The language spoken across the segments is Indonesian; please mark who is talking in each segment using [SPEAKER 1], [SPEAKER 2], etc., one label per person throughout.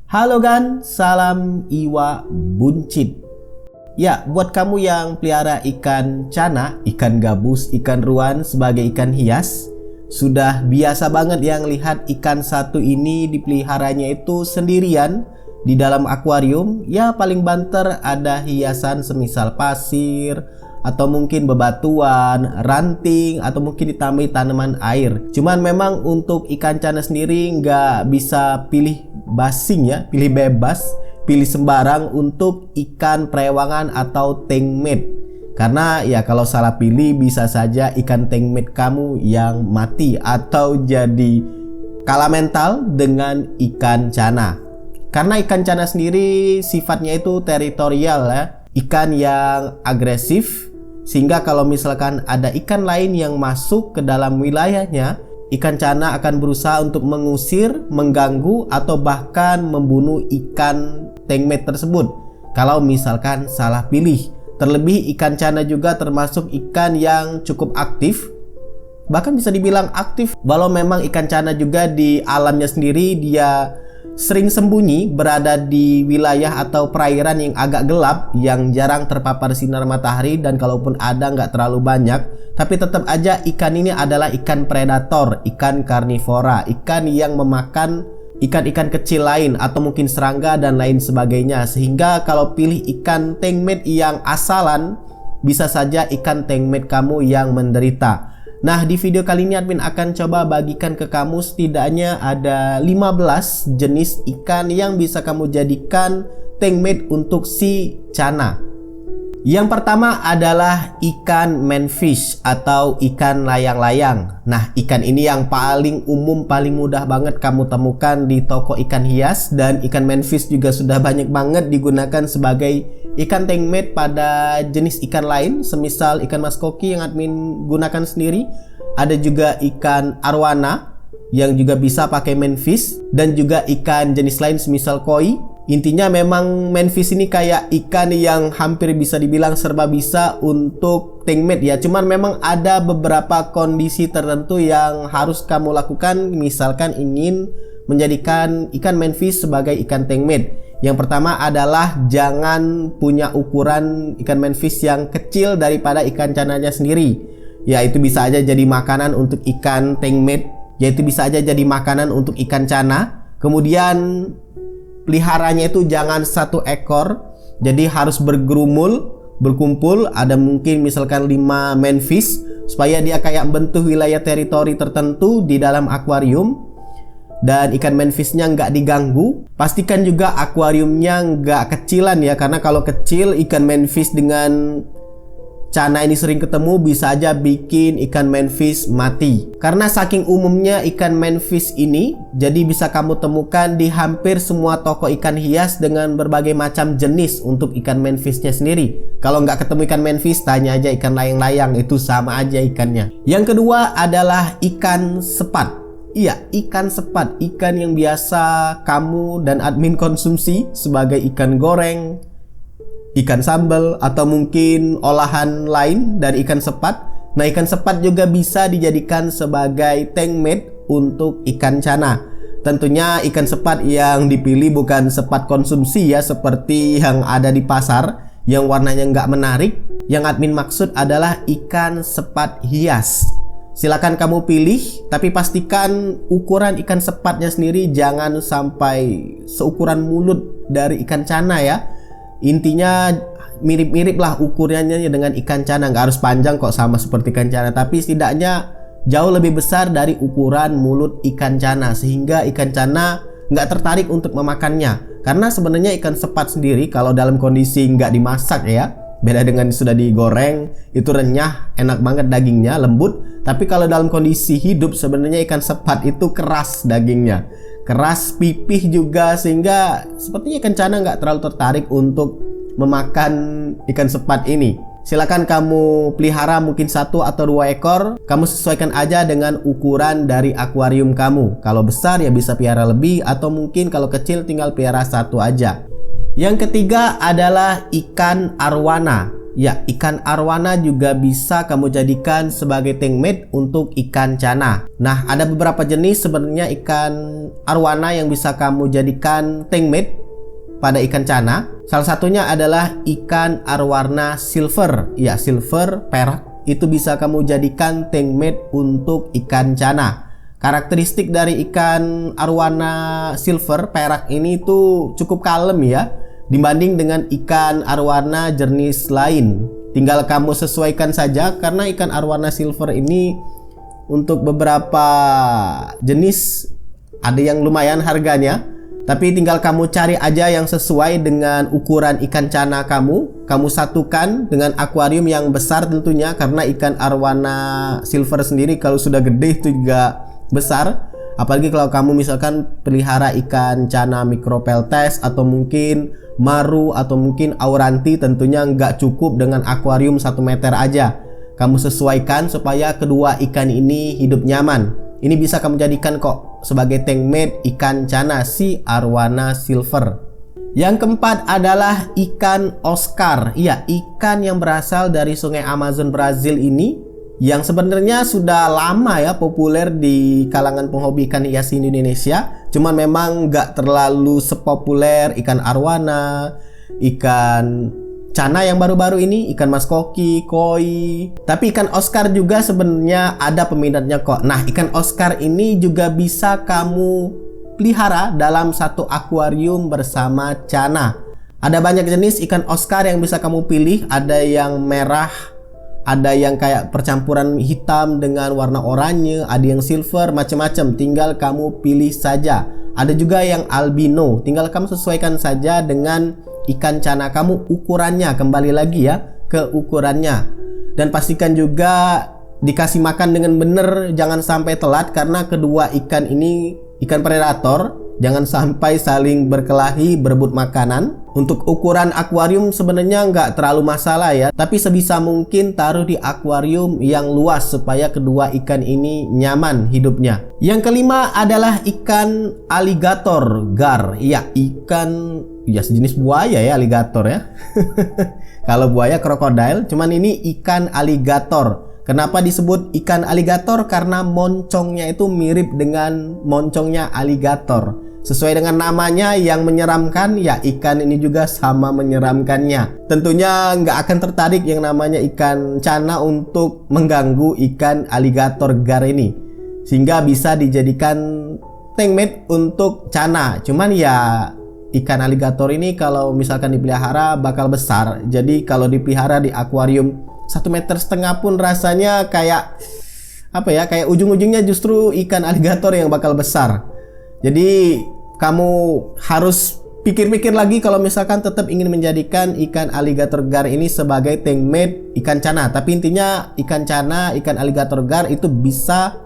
[SPEAKER 1] Halo Gan, salam Iwa Buncit. Ya, buat kamu yang pelihara ikan cana, ikan gabus, ikan ruan sebagai ikan hias, sudah biasa banget yang lihat ikan satu ini dipeliharanya itu sendirian di dalam akuarium. Ya paling banter ada hiasan semisal pasir, atau mungkin bebatuan, ranting, atau mungkin ditambahi tanaman air. Cuman memang untuk ikan cana sendiri nggak bisa pilih basing ya, pilih bebas, pilih sembarang untuk ikan perewangan atau tankmate. Karena ya kalau salah pilih bisa saja ikan tankmate kamu yang mati atau jadi kalah mental dengan ikan cana. Karena ikan cana sendiri sifatnya itu teritorial ya, ikan yang agresif, sehingga kalau misalkan ada ikan lain yang masuk ke dalam wilayahnya, ikan cana akan berusaha untuk mengusir, mengganggu, atau bahkan membunuh ikan tankmate tersebut kalau misalkan salah pilih. Terlebih ikan cana juga termasuk ikan yang cukup aktif, bahkan bisa dibilang aktif, walau memang ikan cana juga di alamnya sendiri dia sering sembunyi berada di wilayah atau perairan yang agak gelap, yang jarang terpapar sinar matahari, dan kalaupun ada nggak terlalu banyak. Tapi tetap aja ikan ini adalah ikan predator, ikan karnivora, ikan yang memakan ikan-ikan kecil lain atau mungkin serangga dan lain sebagainya. Sehingga kalau pilih ikan tankmate yang asalan, bisa saja ikan tankmate kamu yang menderita. Nah, di video kali ini admin akan coba bagikan ke kamu setidaknya ada 15 jenis ikan yang bisa kamu jadikan tankmate untuk si cana. Yang pertama adalah ikan manfish atau ikan layang-layang. Nah, ikan ini yang paling umum, paling mudah banget kamu temukan di toko ikan hias, dan ikan manfish juga sudah banyak banget digunakan sebagai ikan tankmate pada jenis ikan lain, semisal ikan mas koki yang admin gunakan sendiri. Ada juga ikan arwana yang juga bisa pakai manfish, dan juga ikan jenis lain semisal koi. Intinya memang manfish ini kayak ikan yang hampir bisa dibilang serba bisa untuk tankmate ya. Cuman memang ada beberapa kondisi tertentu yang harus kamu lakukan misalkan ingin menjadikan ikan manfish sebagai ikan tankmate. Yang pertama adalah jangan punya ukuran ikan manfish yang kecil daripada ikan cananya sendiri. Ya itu bisa aja jadi makanan untuk ikan tankmate, yaitu bisa aja jadi makanan untuk ikan cana. Kemudian peliharanya itu jangan satu ekor, jadi harus berkumpul, ada mungkin misalkan 5 manfish, supaya dia kayak bentuk wilayah teritori tertentu di dalam akuarium. Dan ikan manfishnya nggak diganggu. Pastikan juga akuariumnya nggak kecilan ya, karena kalau kecil ikan manfish dengan cana ini sering ketemu, bisa aja bikin ikan manfish mati. Karena saking umumnya ikan manfish ini, jadi bisa kamu temukan di hampir semua toko ikan hias dengan berbagai macam jenis untuk ikan manfishnya sendiri. Kalau nggak ketemu ikan manfish, tanya aja ikan layang-layang, itu sama aja ikannya. Yang kedua adalah ikan sepat. Iya, ikan sepat, ikan yang biasa kamu dan admin konsumsi sebagai ikan goreng, ikan sambal, atau mungkin olahan lain dari ikan sepat. Nah, ikan sepat juga bisa dijadikan sebagai tankmate untuk ikan cana. Tentunya ikan sepat yang dipilih bukan sepat konsumsi ya, seperti yang ada di pasar yang warnanya nggak menarik. Yang admin maksud adalah ikan sepat hias. Silakan kamu pilih, tapi pastikan ukuran ikan sepatnya sendiri jangan sampai seukuran mulut dari ikan cana ya. Intinya mirip-mirip lah ukurannya dengan ikan cana, nggak harus panjang kok sama seperti ikan cana, tapi setidaknya jauh lebih besar dari ukuran mulut ikan cana, sehingga ikan cana nggak tertarik untuk memakannya. Karena sebenarnya ikan sepat sendiri kalau dalam kondisi nggak dimasak ya, beda dengan sudah digoreng, itu renyah, enak banget dagingnya, lembut. Tapi kalau dalam kondisi hidup sebenarnya ikan sepat itu keras dagingnya, keras, pipih juga, sehingga sepertinya ikan cana nggak terlalu tertarik untuk memakan ikan sepat ini. Silakan kamu pelihara mungkin 1 atau 2 ekor. Kamu sesuaikan aja dengan ukuran dari akuarium kamu. Kalau besar ya bisa pelihara lebih, atau mungkin kalau kecil tinggal pelihara 1 aja. Yang ketiga adalah ikan arwana. Ya, ikan arwana juga bisa kamu jadikan sebagai tank mate untuk ikan cana. Nah, ada beberapa jenis sebenarnya ikan arwana yang bisa kamu jadikan tank mate pada ikan cana. Salah satunya adalah ikan arwana silver. Ya, silver, perak, itu bisa kamu jadikan tank mate untuk ikan cana. Karakteristik dari ikan arwana silver, perak ini tuh cukup kalem ya, dibanding dengan ikan arwana jenis lain. Tinggal kamu sesuaikan saja, karena ikan arwana silver ini untuk beberapa jenis ada yang lumayan harganya, tapi tinggal kamu cari aja yang sesuai dengan ukuran ikan cana kamu satukan dengan akuarium yang besar tentunya, karena ikan arwana silver sendiri kalau sudah gede itu juga besar. Apalagi kalau kamu misalkan pelihara ikan cana micropeltes atau mungkin maru atau mungkin auranti, tentunya nggak cukup dengan akuarium 1 meter aja. Kamu sesuaikan supaya kedua ikan ini hidup nyaman. Ini bisa kamu jadikan kok sebagai tank mate ikan cana si arwana silver. Yang keempat adalah ikan Oscar. Iya, ikan yang berasal dari sungai Amazon Brazil ini, yang sebenarnya sudah lama ya populer di kalangan penghobi ikan hias di Indonesia. Cuman memang nggak terlalu sepopuler ikan arwana, ikan cana yang baru-baru ini, ikan mas koki, koi. Tapi ikan Oscar juga sebenarnya ada peminatnya kok. Nah, ikan Oscar ini juga bisa kamu pelihara dalam satu akuarium bersama cana. Ada banyak jenis ikan Oscar yang bisa kamu pilih. Ada yang merah, ada yang kayak percampuran hitam dengan warna oranye, ada yang silver, macam-macam. Tinggal kamu pilih saja. Ada juga yang albino. Tinggal kamu sesuaikan saja dengan ikan cana kamu ukurannya. Kembali lagi ya ke ukurannya. Dan pastikan juga dikasih makan dengan benar, jangan sampai telat, karena kedua ikan ini ikan predator. Jangan sampai saling berkelahi berebut makanan. Untuk ukuran akuarium sebenarnya nggak terlalu masalah ya, tapi sebisa mungkin taruh di akuarium yang luas supaya kedua ikan ini nyaman hidupnya. Yang kelima adalah ikan aligator gar. Ya, ikan ya sejenis buaya ya, aligator ya. Kalau buaya krokodil, cuman ini ikan aligator. Kenapa disebut ikan aligator? Karena moncongnya itu mirip dengan moncongnya aligator. Sesuai dengan namanya yang menyeramkan, ya ikan ini juga sama menyeramkannya. Tentunya nggak akan tertarik yang namanya ikan cana untuk mengganggu ikan aligator gar ini, sehingga bisa dijadikan tank mate untuk cana. Cuman ya ikan aligator ini kalau misalkan dipelihara bakal besar. Jadi kalau dipelihara di akuarium 1,5 meter pun rasanya kayak apa ya, kayak ujung-ujungnya justru ikan aligator yang bakal besar. Jadi kamu harus pikir-pikir lagi kalau misalkan tetap ingin menjadikan ikan aligator gar ini sebagai tank mate ikan cana. Tapi intinya ikan cana, ikan aligator gar itu bisa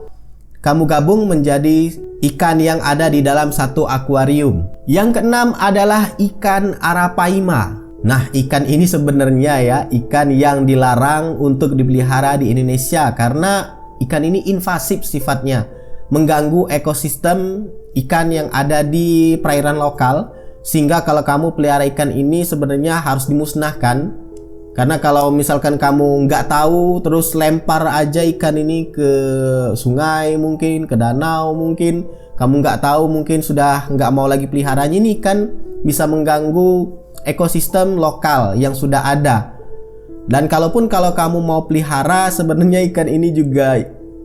[SPEAKER 1] kamu gabung menjadi ikan yang ada di dalam satu akuarium. Yang keenam adalah ikan arapaima. Nah, ikan ini sebenarnya ya ikan yang dilarang untuk dipelihara di Indonesia karena ikan ini invasif sifatnya, mengganggu ekosistem ikan yang ada di perairan lokal, sehingga kalau kamu pelihara ikan ini sebenarnya harus dimusnahkan. Karena kalau misalkan kamu nggak tahu terus lempar aja ikan ini ke sungai, mungkin ke danau, mungkin kamu nggak tahu, mungkin sudah nggak mau lagi peliharanya, ini ikan bisa mengganggu ekosistem lokal yang sudah ada. Dan kalau kamu mau pelihara, sebenarnya ikan ini juga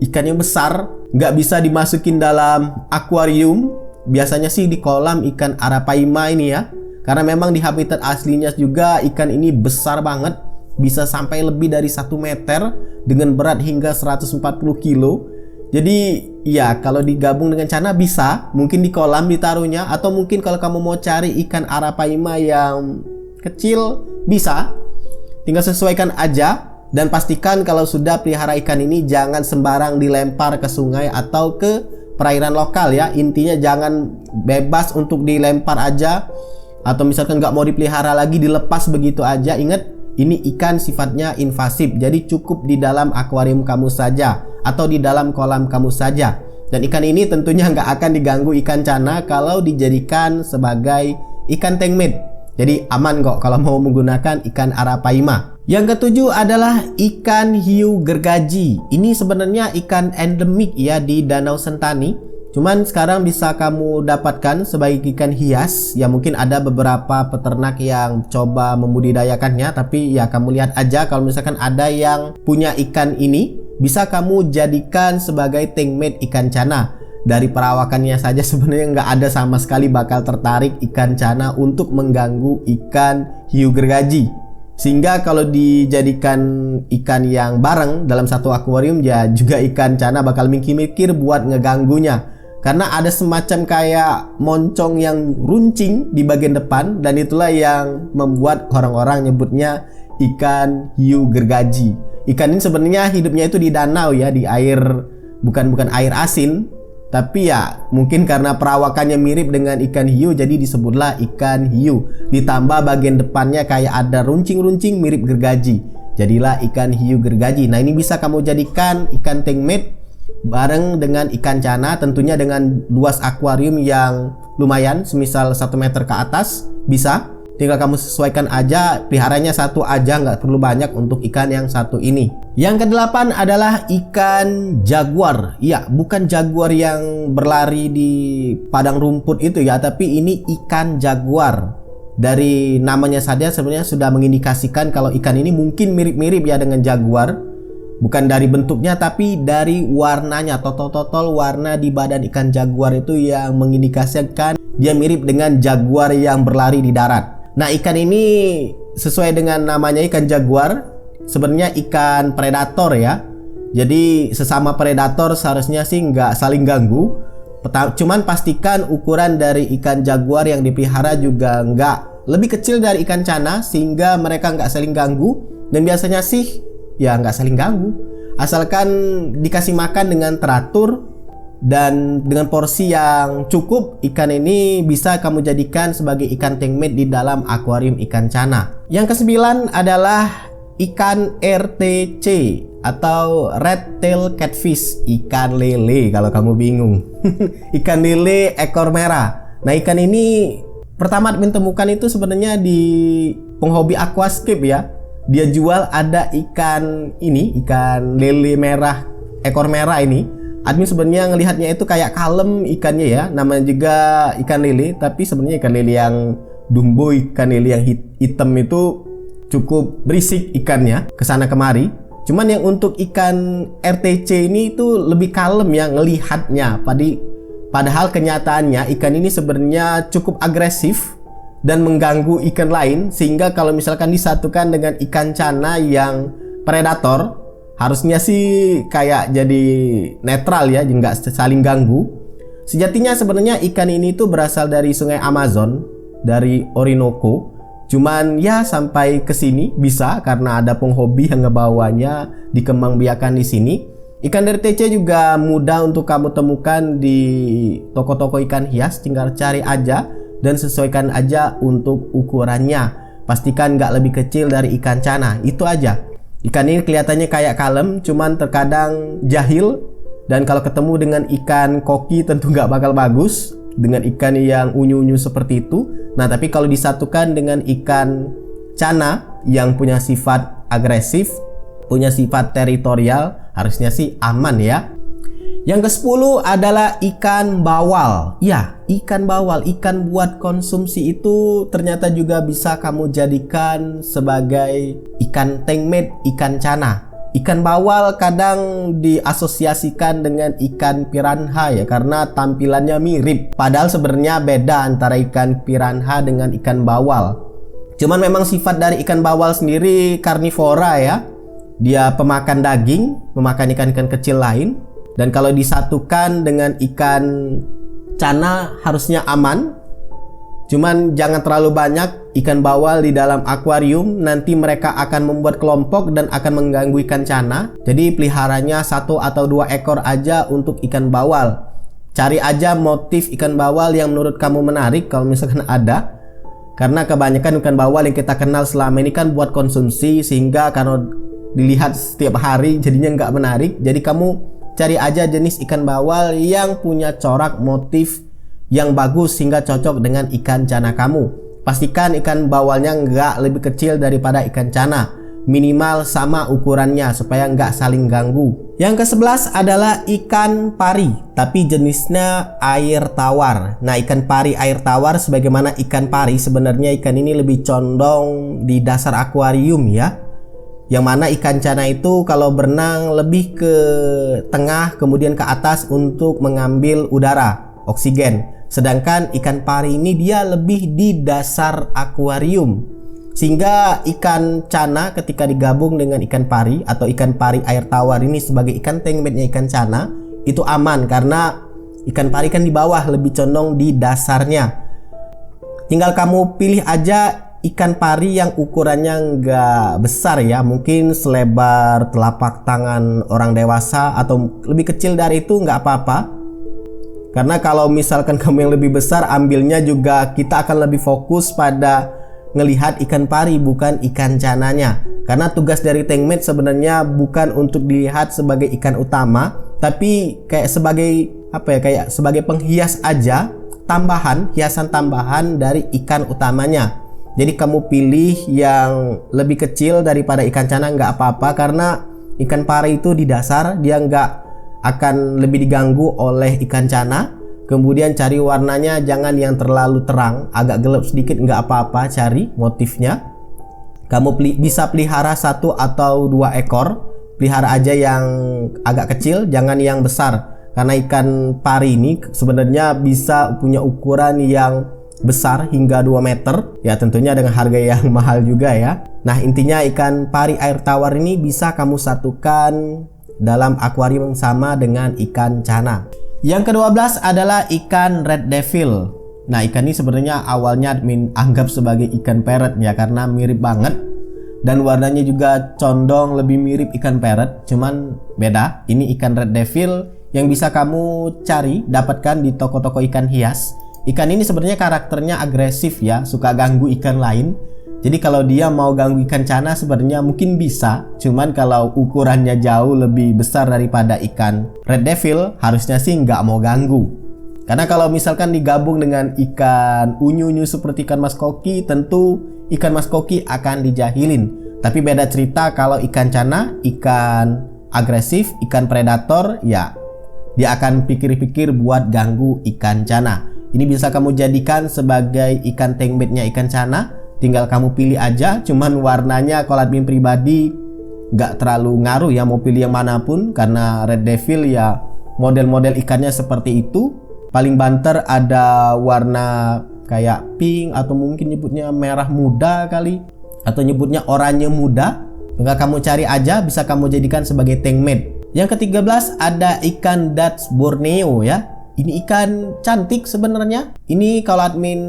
[SPEAKER 1] ikan yang besar, nggak bisa dimasukin dalam akuarium. Biasanya sih di kolam ikan arapaima ini ya, karena memang di habitat aslinya juga ikan ini besar banget, bisa sampai lebih dari 1 meter dengan berat hingga 140 kilo. Jadi ya kalau digabung dengan cana bisa, mungkin di kolam ditaruhnya, atau mungkin kalau kamu mau cari ikan arapaima yang kecil bisa, tinggal sesuaikan aja. Dan pastikan kalau sudah pelihara ikan ini jangan sembarang dilempar ke sungai atau ke perairan lokal ya. Intinya jangan bebas untuk dilempar aja, atau misalkan nggak mau dipelihara lagi dilepas begitu aja. Ingat, ini ikan sifatnya invasif, jadi cukup di dalam akuarium kamu saja atau di dalam kolam kamu saja. Dan ikan ini tentunya nggak akan diganggu ikan cana kalau dijadikan sebagai ikan tank mate. Jadi aman kok kalau mau menggunakan ikan arapaima. Yang ketujuh adalah ikan hiu gergaji. Ini sebenarnya ikan endemik ya di Danau Sentani. Cuman sekarang bisa kamu dapatkan sebagai ikan hias. Ya mungkin ada beberapa peternak yang coba membudidayakannya, tapi ya kamu lihat aja kalau misalkan ada yang punya ikan ini, bisa kamu jadikan sebagai tank mate ikan cana. Dari perawakannya saja sebenarnya nggak ada sama sekali bakal tertarik ikan cana untuk mengganggu ikan hiu gergaji. Sehingga kalau dijadikan ikan yang bareng dalam satu akuarium, ya juga ikan cana bakal mikir-mikir buat ngeganggunya. Karena ada semacam kayak moncong yang runcing di bagian depan, dan itulah yang membuat orang-orang nyebutnya ikan hiu gergaji. Ikan ini sebenarnya hidupnya itu di danau ya, di air bukan air asin. Tapi ya mungkin karena perawakannya mirip dengan ikan hiu, jadi disebutlah ikan hiu. Ditambah bagian depannya kayak ada runcing-runcing mirip gergaji, jadilah ikan hiu gergaji. Nah ini bisa kamu jadikan ikan tank mate bareng dengan ikan cana, tentunya dengan luas akuarium yang lumayan, semisal 1 meter ke atas bisa. Tinggal kamu sesuaikan aja, peliharanya satu aja, nggak perlu banyak untuk ikan yang satu ini. Yang kedelapan adalah ikan jaguar. Ya, bukan jaguar yang berlari di padang rumput itu ya, tapi ini ikan jaguar. Dari namanya saja sebenarnya sudah mengindikasikan kalau ikan ini mungkin mirip-mirip ya dengan jaguar. Bukan dari bentuknya, tapi dari warnanya. Totol-totol warna di badan ikan jaguar itu yang mengindikasikan dia mirip dengan jaguar yang berlari di darat. Nah ikan ini sesuai dengan namanya ikan jaguar, sebenarnya ikan predator ya. Jadi sesama predator seharusnya sih nggak saling ganggu. Cuman pastikan ukuran dari ikan jaguar yang dipelihara juga nggak lebih kecil dari ikan cana, sehingga mereka nggak saling ganggu. Dan biasanya sih ya nggak saling ganggu, asalkan dikasih makan dengan teratur dan dengan porsi yang cukup. Ikan ini bisa kamu jadikan sebagai ikan tank mate di dalam akuarium ikan cana. Yang kesembilan adalah ikan RTC atau red tail catfish, ikan lele kalau kamu bingung. Ikan lele ekor merah. Nah ikan ini pertama ditemukan itu sebenarnya di penghobi aquascape ya. Dia jual ada ikan ini, ikan lele merah ekor merah ini. Admin sebenarnya ngelihatnya itu kayak kalem ikannya ya, namanya juga ikan lele, tapi sebenarnya ikan lele yang dumbo, ikan lele yang hitam itu cukup berisik ikannya kesana kemari. Cuman yang untuk ikan RTC ini itu lebih kalem ya ngelihatnya. Padahal kenyataannya ikan ini sebenarnya cukup agresif dan mengganggu ikan lain, sehingga kalau misalkan disatukan dengan ikan cana yang predator, harusnya sih kayak jadi netral ya, nggak saling ganggu. Sejatinya sebenarnya ikan ini tuh berasal dari sungai Amazon, dari Orinoco. Cuman ya sampai ke sini bisa karena ada penghobi yang ngebawanya dikembangbiakan di sini. Ikan RTC juga mudah untuk kamu temukan di toko-toko ikan hias, tinggal cari aja dan sesuaikan aja untuk ukurannya. Pastikan nggak lebih kecil dari ikan cana, itu aja. Ikan ini kelihatannya kayak kalem, cuman terkadang jahil. Dan kalau ketemu dengan ikan koki tentu nggak bakal bagus dengan ikan yang unyu-unyu seperti itu. Nah tapi kalau disatukan dengan ikan cana yang punya sifat agresif, punya sifat teritorial, harusnya sih aman ya. Yang ke-10 adalah ikan bawal. Ya, ikan bawal, ikan buat konsumsi itu ternyata juga bisa kamu jadikan sebagai ikan tank mate ikan cana. Ikan bawal kadang diasosiasikan dengan ikan piranha ya, karena tampilannya mirip. Padahal sebenarnya beda antara ikan piranha dengan ikan bawal. Cuman memang sifat dari ikan bawal sendiri karnivora ya. Dia pemakan daging, memakan ikan-ikan kecil lain. Dan kalau disatukan dengan ikan cana harusnya aman. Cuman jangan terlalu banyak ikan bawal di dalam akuarium, nanti mereka akan membuat kelompok dan akan mengganggu ikan cana. Jadi peliharanya 1 atau 2 ekor aja untuk ikan bawal. Cari aja motif ikan bawal yang menurut kamu menarik kalau misalkan ada. Karena kebanyakan ikan bawal yang kita kenal selama ini kan buat konsumsi, sehingga kalau dilihat setiap hari jadinya nggak menarik. Jadi kamu cari aja jenis ikan bawal yang punya corak motif yang bagus sehingga cocok dengan ikan cana kamu. Pastikan ikan bawalnya nggak lebih kecil daripada ikan cana. minimal sama ukurannya supaya nggak saling ganggu. Yang ke-11 adalah ikan pari, tapi jenisnya air tawar. Nah, ikan pari air tawar sebagaimana ikan pari, sebenarnya ikan ini lebih condong di dasar akuarium ya. Yang mana ikan cana itu kalau berenang lebih ke tengah kemudian ke atas untuk mengambil udara, oksigen. Sedangkan ikan pari ini dia lebih di dasar akuarium. Sehingga ikan cana ketika digabung dengan ikan pari atau ikan pari air tawar ini sebagai ikan tengmetnya ikan cana itu aman, karena ikan pari kan di bawah lebih condong di dasarnya. Tinggal kamu pilih aja ikan pari yang ukurannya nggak besar ya, mungkin selebar telapak tangan orang dewasa atau lebih kecil dari itu nggak apa-apa. Karena kalau misalkan kamu yang lebih besar, ambilnya juga kita akan lebih fokus pada ngelihat ikan pari bukan ikan cananya. Karena tugas dari tengmet sebenarnya bukan untuk dilihat sebagai ikan utama, tapi kayak sebagai apa ya, kayak sebagai penghias aja, tambahan, hiasan tambahan dari ikan utamanya. Jadi kamu pilih yang lebih kecil daripada ikan cana nggak apa-apa, karena ikan pari itu di dasar dia nggak akan lebih diganggu oleh ikan cana. Kemudian cari warnanya jangan yang terlalu terang, agak gelap sedikit nggak apa-apa, cari motifnya. Kamu bisa pelihara 1 atau 2 ekor, pelihara aja yang agak kecil, jangan yang besar. Karena ikan pari ini sebenarnya bisa punya ukuran yang besar hingga 2 meter, ya tentunya dengan harga yang mahal juga ya. Nah, intinya ikan pari air tawar ini bisa kamu satukan dalam akuarium sama dengan ikan cana. Yang ke-12 adalah ikan red devil. Nah, ikan ini sebenarnya awalnya admin anggap sebagai ikan parrot ya, karena mirip banget dan warnanya juga condong lebih mirip ikan parrot, cuman beda. Ini ikan red devil yang bisa kamu cari, dapatkan di toko-toko ikan hias. Ikan ini sebenarnya karakternya agresif ya, suka ganggu ikan lain. Jadi kalau dia mau ganggu ikan cana sebenarnya mungkin bisa, cuman kalau ukurannya jauh lebih besar daripada ikan red devil harusnya sih nggak mau ganggu. Karena kalau misalkan digabung dengan ikan unyu-unyu seperti ikan mas koki, tentu ikan mas koki akan dijahilin. Tapi beda cerita kalau ikan cana, ikan agresif, ikan predator, ya dia akan pikir-pikir buat ganggu ikan cana. Ini bisa kamu jadikan sebagai ikan tengmetnya ikan cana. Tinggal kamu pilih aja, cuman warnanya kalau admin pribadi nggak terlalu ngaruh ya, mau pilih yang manapun, karena red devil ya model-model ikannya seperti itu. Paling banter ada warna kayak pink atau mungkin nyebutnya merah muda kali, atau nyebutnya oranye muda. Tinggal kamu cari aja, bisa kamu jadikan sebagai tengmet. Yang ke-13 ada ikan Dutch Borneo ya. Ini ikan cantik sebenarnya. Ini kalau admin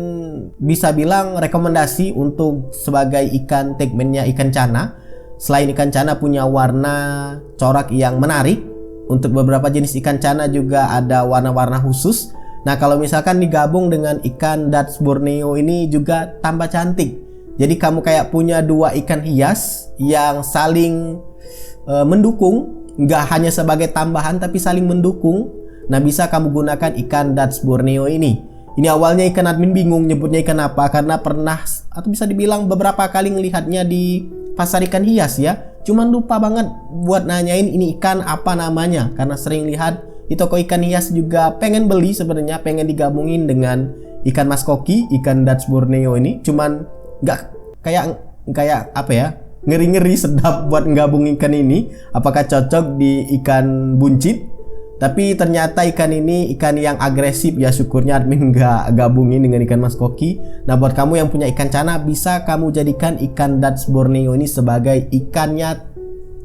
[SPEAKER 1] bisa bilang rekomendasi untuk sebagai ikan tengmetnya ikan cana. Selain ikan cana punya warna corak yang menarik, untuk beberapa jenis ikan cana juga ada warna-warna khusus. Nah, kalau misalkan digabung dengan ikan Dutch Borneo ini juga tambah cantik. Jadi kamu kayak punya 2 ikan hias yang saling mendukung, nggak hanya sebagai tambahan tapi saling mendukung. Nah, bisa kamu gunakan ikan Dutch Borneo ini. Ini awalnya ikan admin bingung nyebutnya ikan apa, karena pernah atau bisa dibilang beberapa kali ngelihatnya di pasar ikan hias ya. Cuman lupa banget buat nanyain ini ikan apa namanya, karena sering lihat di toko ikan hias juga pengen beli sebenarnya, pengen digabungin dengan ikan mas koki, ikan Dutch Borneo ini. Cuman nggak kayak apa ya, ngeri-ngeri sedap buat gabungin ikan ini. Apakah cocok di ikan buncit? Tapi ternyata ikan ini ikan yang agresif ya, syukurnya admin nggak gabungin dengan ikan mas koki. Nah, buat kamu yang punya ikan cana, bisa kamu jadikan ikan Dutch Borneo ini sebagai ikannya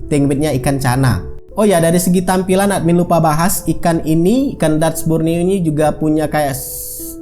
[SPEAKER 1] tengmetnya ikan cana. Oh ya, dari segi tampilan admin lupa bahas, ikan ini, ikan Dutch Borneo ini juga punya kayak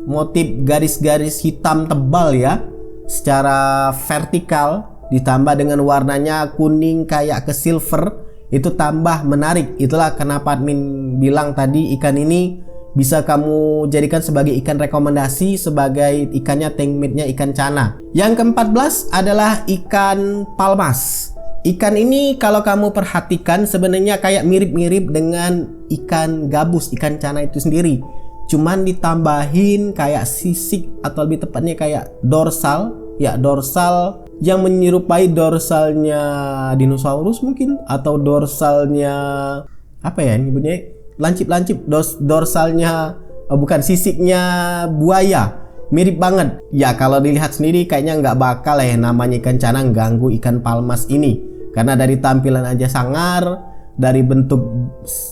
[SPEAKER 1] motif garis-garis hitam tebal ya, secara vertikal, ditambah dengan warnanya kuning kayak ke silver. Itu tambah menarik. Itulah kenapa admin bilang tadi ikan ini bisa kamu jadikan sebagai ikan rekomendasi sebagai ikannya tengmetnya ikan cana. Yang ke-14 adalah ikan palmas. Ikan ini kalau kamu perhatikan sebenarnya kayak mirip-mirip dengan ikan gabus, ikan cana itu sendiri. Cuman ditambahin kayak sisik atau lebih tepatnya kayak dorsal. Ya, dorsal yang menyerupai dorsalnya dinosaurus mungkin, atau dorsalnya apa ya nyebutnya, lancip-lancip, dorsalnya bukan, sisiknya buaya, mirip banget. Ya kalau dilihat sendiri kayaknya nggak bakal ya namanya ikan cana ganggu ikan palmas ini, karena dari tampilan aja sangar, dari bentuk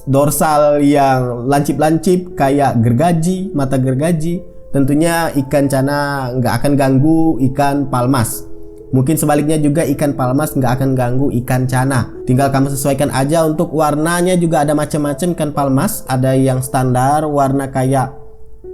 [SPEAKER 1] dorsal yang lancip-lancip kayak gergaji, mata gergaji, tentunya ikan cana nggak akan ganggu ikan palmas. Mungkin sebaliknya juga ikan palmas nggak akan ganggu ikan cana. Tinggal kamu sesuaikan aja. Untuk warnanya juga ada macam-macam ikan palmas. Ada yang standar warna kayak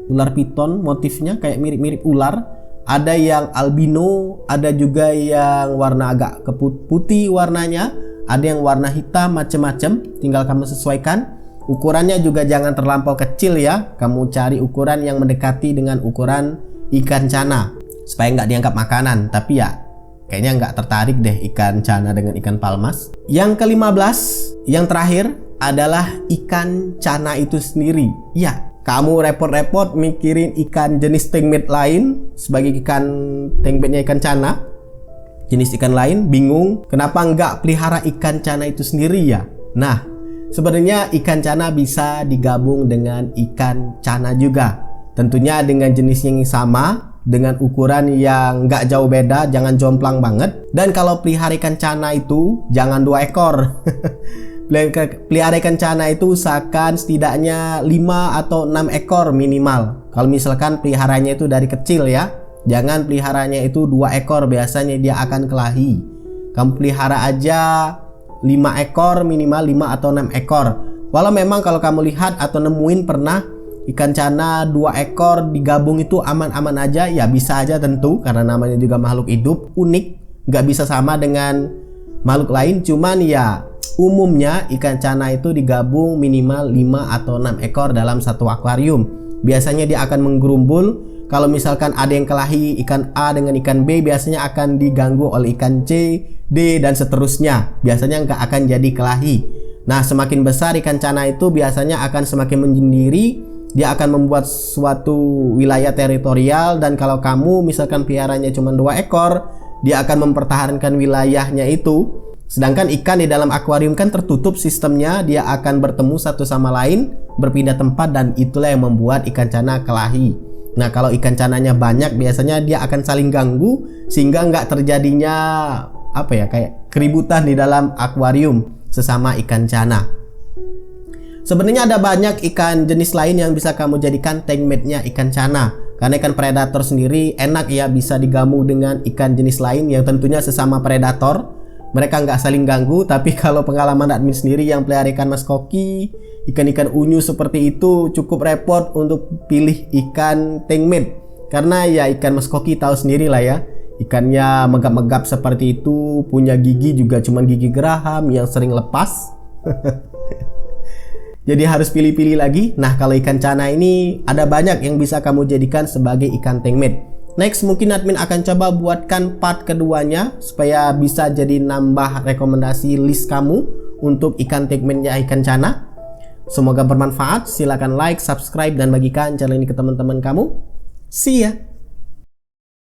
[SPEAKER 1] ular piton, motifnya kayak mirip-mirip ular. Ada yang albino, ada juga yang warna agak putih warnanya, ada yang warna hitam, macam-macam. Tinggal kamu sesuaikan. Ukurannya juga jangan terlampau kecil ya. Kamu cari ukuran yang mendekati dengan ukuran ikan cana supaya nggak dianggap makanan. Tapi ya kayaknya nggak tertarik deh ikan cana dengan ikan palmas. Yang ke-15, yang terakhir adalah ikan cana itu sendiri. Ya, kamu repot-repot mikirin ikan jenis tankmate lain sebagai ikan tankmate-nya ikan cana, jenis ikan lain, bingung kenapa nggak pelihara ikan cana itu sendiri ya. Nah, sebenarnya ikan cana bisa digabung dengan ikan cana juga. Tentunya dengan jenis yang sama, dengan ukuran yang nggak jauh beda, jangan jomplang banget. Dan kalau pelihara ikan cana itu jangan 2 ekor. Pelihara ikan cana itu usahakan setidaknya 5 atau 6 ekor minimal. Kalau misalkan peliharanya itu dari kecil ya, jangan peliharanya itu 2 ekor, biasanya dia akan kelahi. Kamu pelihara aja 5 ekor minimal, 5 atau 6 ekor. Walau memang kalau kamu lihat atau nemuin pernah ikan cana 2 ekor digabung itu aman-aman aja, ya bisa aja tentu, karena namanya juga makhluk hidup, unik, nggak bisa sama dengan makhluk lain. Cuman ya umumnya ikan cana itu digabung minimal 5 atau 6 ekor dalam satu akuarium. Biasanya dia akan menggerumbul. Kalau misalkan ada yang kelahi ikan A dengan ikan B, biasanya akan diganggu oleh ikan C, D, dan seterusnya. Biasanya nggak akan jadi kelahi. Nah, semakin besar ikan cana itu biasanya akan semakin menyendiri. Dia akan membuat suatu wilayah teritorial, dan kalau kamu misalkan peliharanya cuma 2 ekor, dia akan mempertahankan wilayahnya itu. Sedangkan ikan di dalam akuarium kan tertutup sistemnya, dia akan bertemu satu sama lain, berpindah tempat, dan itulah yang membuat ikan cana kelahi. Nah, kalau ikan cananya banyak, biasanya dia akan saling ganggu sehingga nggak terjadinya apa ya, kayak keributan di dalam akuarium sesama ikan cana. Sebenarnya ada banyak ikan jenis lain yang bisa kamu jadikan tankmate-nya ikan cana. Karena ikan predator sendiri enak ya, bisa digabung dengan ikan jenis lain yang tentunya sesama predator. Mereka nggak saling ganggu. Tapi kalau pengalaman admin sendiri yang pelihara ikan mas koki, ikan-ikan unyu seperti itu, cukup repot untuk pilih ikan tankmate. Karena ya ikan mas koki tahu sendiri lah ya, ikannya megap-megap seperti itu, punya gigi juga cuman gigi geraham yang sering lepas. Jadi harus pilih-pilih lagi. Nah, kalau ikan cana ini ada banyak yang bisa kamu jadikan sebagai ikan tankmate. Next, mungkin admin akan coba buatkan part keduanya supaya bisa jadi nambah rekomendasi list kamu untuk ikan tankmate-nya ikan cana. Semoga bermanfaat. Silakan like, subscribe, dan bagikan channel ini ke teman-teman kamu. See ya!